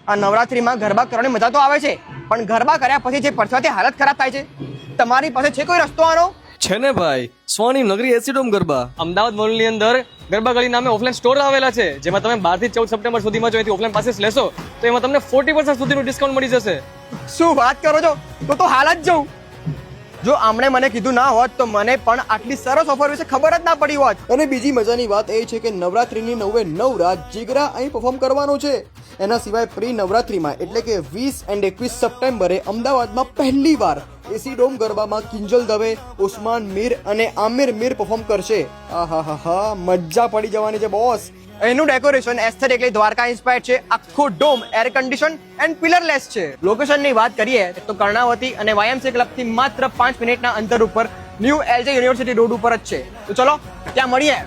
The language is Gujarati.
આ નવરાત્રીમાં ગરબા કરવાની મજા તો આવે છે, પણ ગરબા કર્યા પછી જે પરસેવાથી હાલત ખરાબ થાય છે, તમારી પાસે છે કોઈ રસ્તો આનો? છે ને ભાઈ, સ્વર્ણિમ નગરી એસીડોમ ગરબા. અમદાવાદ મોલની અંદર ગરબા ગળી નામે ઓફલાઈન સ્ટોર આવેલા છે, જેમાં તમે 12 થી 14 સપ્ટેમ્બર સુધીમાં જો અહીંથી ઓફલાઈન પાસીસ લેશો તો એમાં તમને 40% સુધીનું ડિસ્કાઉન્ટ મળી જશે. શું વાત કરો છો? તો હાલ જ જવું. જો આમણે મને કીધું ના હોત તો મને પણ આટલી સરસ ઓફર વિશે ખબર જ ના પડી હોત. અને બીજી મજાની વાત એ છે કે નવરાત્રીની 9 રાત જીગરા અહીં પરફોર્મ કરવાનો છે. એના સિવાય પ્રી નવરાત્રીમાં એટલે કે 20 અને 21 સપ્ટેમ્બરે અમદાવાદમાં પહેલીવાર એસી ડોમ ગરબામાં કિંજલ દવે, ઉસ્માન મીર અને આમિર મીર પરફોર્મ કરશે. આહાહા, મજા પડી જવાની છે બોસ. એનું ડેકોરેશન એસ્થેટિકલી દ્વારકા ઇન્સ્પાયર્ડ છે. આખું ડોમ એર કન્ડિશન એન્ડ પિલરલેસ છે. લોકેશનની વાત કરીએ તો કર્ણાવતી અને YMCA ક્લબથી માત્ર 5 મિનિટના અંતર ઉપર ન્યૂ LJ યુનિવર્સિટી રોડ ઉપર જ છે. તો ચલો ત્યાં મળીએ.